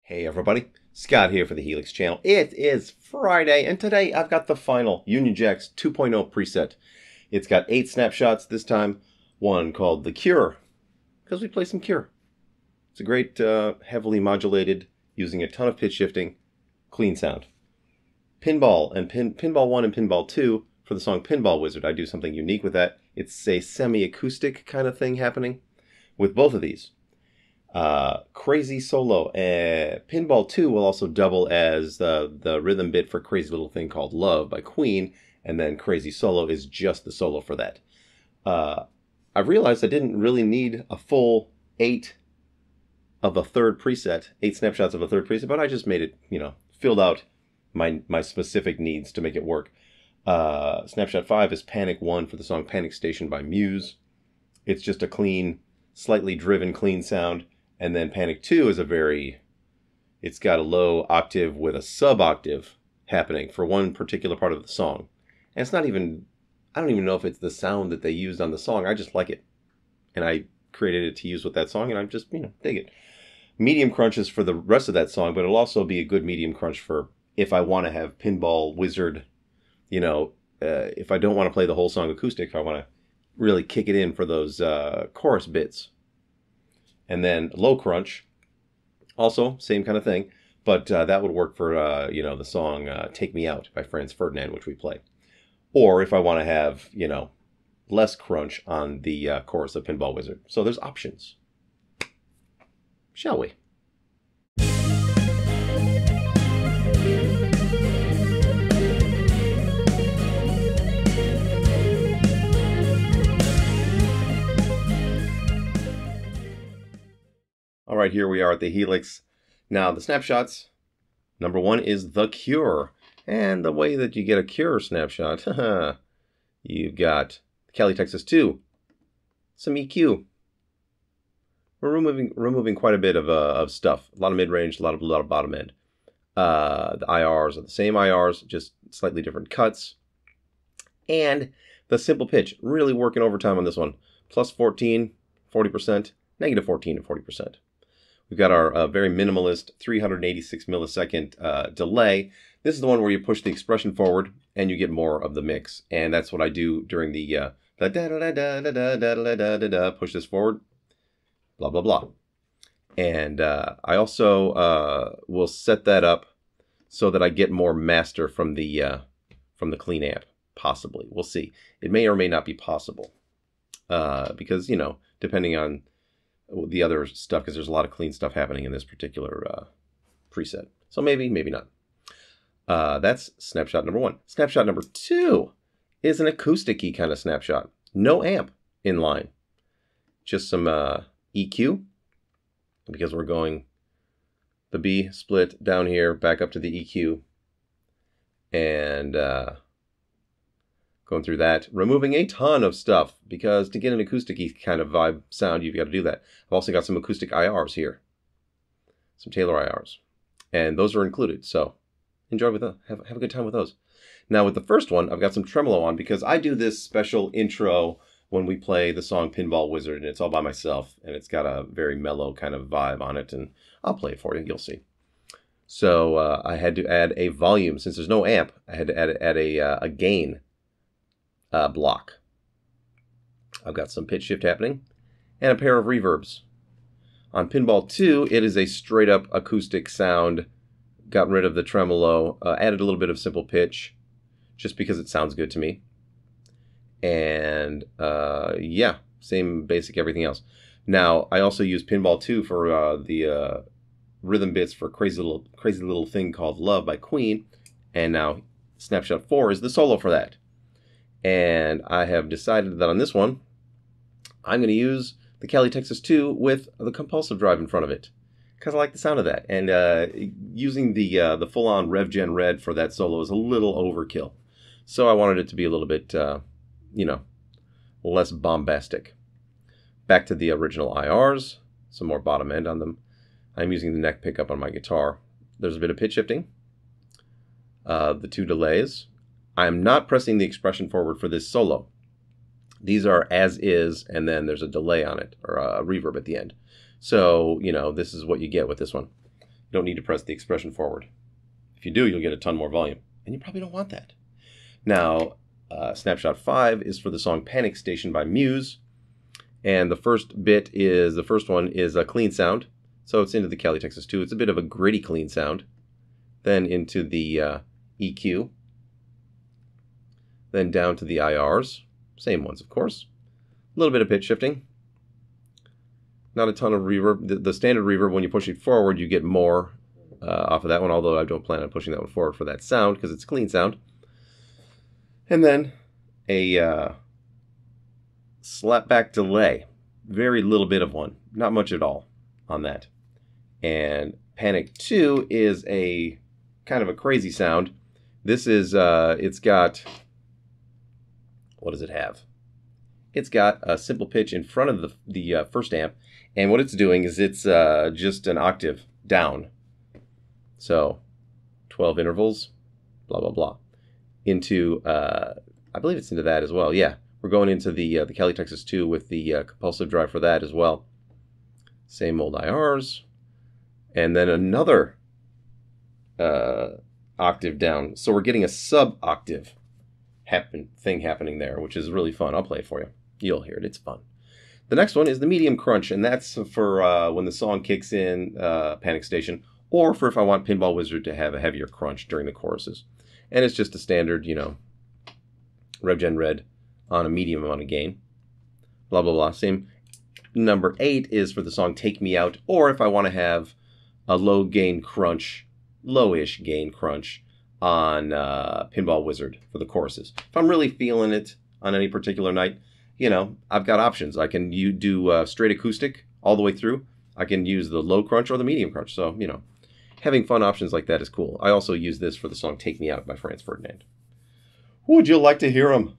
Hey everybody, Scott here for the Helix channel. It is Friday, and today I've got the final Union Jacks 2.0 preset. It's got 8 snapshots this time, one called The Cure, because we play some Cure. It's a great, heavily modulated, using a ton of pitch shifting, clean sound. Pinball, and Pinball 1 and Pinball 2 for the song Pinball Wizard. I do something unique with that. It's a semi-acoustic kind of thing happening with both of these. Crazy Solo. Pinball 2 will also double as the rhythm bit for Crazy Little Thing Called Love by Queen, and then Crazy Solo is just the solo for that. I realized I didn't really need a full 8 of a third preset, 8 snapshots of a third preset, but I just made it, filled out my specific needs to make it work. Snapshot 5 is Panic 1 for the song Panic Station by Muse. It's just a clean, slightly driven, clean sound. And then Panic 2 is it's got a low octave with a sub-octave happening for one particular part of the song. And it's not even, I don't even know if it's the sound that they used on the song. I just like it. And I created it to use with that song, and I just, dig it. Medium crunch is for the rest of that song, but it'll also be a good medium crunch for if I want to have Pinball Wizard, if I don't want to play the whole song acoustic, if I want to really kick it in for those chorus bits. And then low crunch, also same kind of thing, but that would work for the song "Take Me Out" by Franz Ferdinand, which we play. Or if I want to have less crunch on the chorus of Pinball Wizard. So there's options. Shall we? All right, here we are at the Helix. Now, the snapshots, number 1 is The Cure. And the way that you get a Cure snapshot, you've got Cali, Texas 2, some EQ. We're removing quite a bit of stuff. A lot of mid-range, a lot of bottom end. The IRs are the same IRs, just slightly different cuts. And the simple pitch, really working overtime on this one. Plus 14, 40%, negative 14 and 40%. We've got our very minimalist 386 millisecond delay. This is the one where you push the expression forward and you get more of the mix. And that's what I do during the push this forward, blah, blah, blah. And I also will set that up so that I get more master from the clean amp, possibly. We'll see. It may or may not be possible because, depending on the other stuff, because there's a lot of clean stuff happening in this particular preset. So maybe not. That's snapshot number 1. Snapshot number 2 is an acoustic-y kind of snapshot. No amp in line. Just some EQ, because we're going the B split down here, back up to the EQ, and going through that, removing a ton of stuff, because to get an acoustic-y kind of vibe sound, you've got to do that. I've also got some acoustic IRs here, some Taylor IRs, and those are included, so enjoy with them. Have a good time with those. Now with the first one, I've got some tremolo on, because I do this special intro when we play the song Pinball Wizard, and it's all by myself, and it's got a very mellow kind of vibe on it, and I'll play it for you, you'll see. So I had to add a volume. Since there's no amp, I had to add a gain block. I've got some pitch shift happening and a pair of reverbs. On Pinball 2, it is a straight up acoustic sound. Got rid of the tremolo, added a little bit of simple pitch just because it sounds good to me. And yeah, same basic everything else. Now, I also use Pinball 2 for the rhythm bits for Crazy Little Thing Called Love by Queen. And now Snapshot 4 is the solo for that. And I have decided that on this one, I'm going to use the Cali, Texas 2 with the compulsive drive in front of it, because I like the sound of that. And using the full-on RevGen Red for that solo is a little overkill. So I wanted it to be a little bit, less bombastic. Back to the original IRs, some more bottom end on them. I'm using the neck pickup on my guitar. There's a bit of pitch shifting. The 2 delays. I'm not pressing the expression forward for this solo. These are as is, and then there's a delay on it, or a reverb at the end. So, this is what you get with this one. don't need to press the expression forward. If you do, you'll get a ton more volume, and you probably don't want that. Now, Snapshot 5 is for the song Panic Station by Muse, and the first one is a clean sound, so it's into the Cali, Texas 2. It's a bit of a gritty clean sound. Then into the EQ, then down to the IRs, same ones of course. A little bit of pitch shifting. Not a ton of reverb. The standard reverb, when you push it forward, you get more off of that one, although I don't plan on pushing that one forward for that sound because it's a clean sound. And then a slapback delay. Very little bit of one. Not much at all on that. And Panic 2 is a kind of a crazy sound. This is, it's got, what does it have? It's got a simple pitch in front of the first amp, and what it's doing is it's just an octave down. So 12 intervals, blah, blah, blah. Into, I believe it's into that as well. Yeah, we're going into the Cali, Texas 2 with the compulsive drive for that as well. Same old IRs. And then another octave down. So we're getting a sub-octave thing happening there, which is really fun. I'll play it for you. You'll hear it. It's fun. The next one is the medium crunch, and that's for when the song kicks in, Panic Station, or for if I want Pinball Wizard to have a heavier crunch during the choruses. And it's just a standard, Rev Gen Red on a medium amount of gain. Blah, blah, blah. Same. Number 8 is for the song Take Me Out, or if I want to have a low gain crunch, lowish gain crunch on Pinball Wizard for the choruses. If I'm really feeling it on any particular night, I've got options. I can do straight acoustic all the way through. I can use the low crunch or the medium crunch. So, having fun options like that is cool. I also use this for the song Take Me Out by Franz Ferdinand. Would you like to hear him?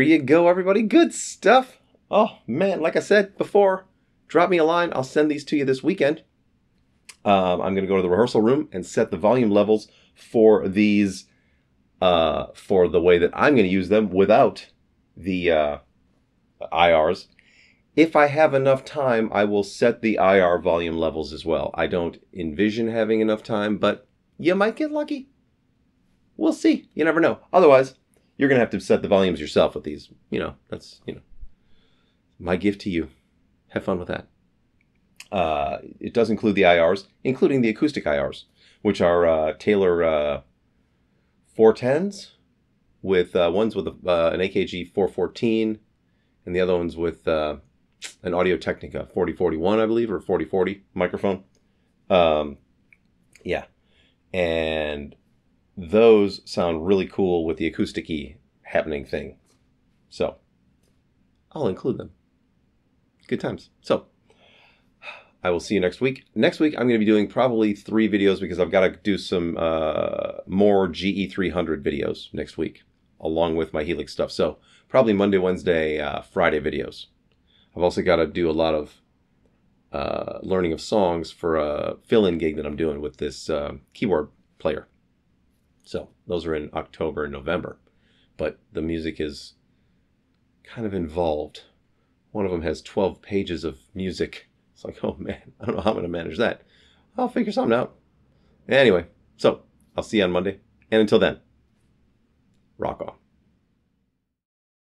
there you go, everybody. Good stuff. Oh, man, like I said before, drop me a line. I'll send these to you this weekend. I'm going to go to the rehearsal room and set the volume levels for these, for the way that I'm going to use them without the IRs. If I have enough time, I will set the IR volume levels as well. I don't envision having enough time, but you might get lucky. We'll see. You never know. Otherwise, you're going to have to set the volumes yourself with these. That's, my gift to you. Have fun with that. It does include the IRs, including the acoustic IRs, which are Taylor 410s, with ones with an AKG 414, and the other ones with an Audio-Technica 4041, I believe, or 4040 microphone. Yeah. And those sound really cool with the acoustic-y happening thing. So, I'll include them. Good times. So, I will see you next week. Next week, I'm going to be doing probably 3 videos because I've got to do some more GE300 videos next week, along with my Helix stuff. So, probably Monday, Wednesday, Friday videos. I've also got to do a lot of learning of songs for a fill-in gig that I'm doing with this keyboard player. So, those are in October and November. But the music is kind of involved. One of them has 12 pages of music. It's like, oh man, I don't know how I'm going to manage that. I'll figure something out. Anyway, so I'll see you on Monday. And until then, rock on.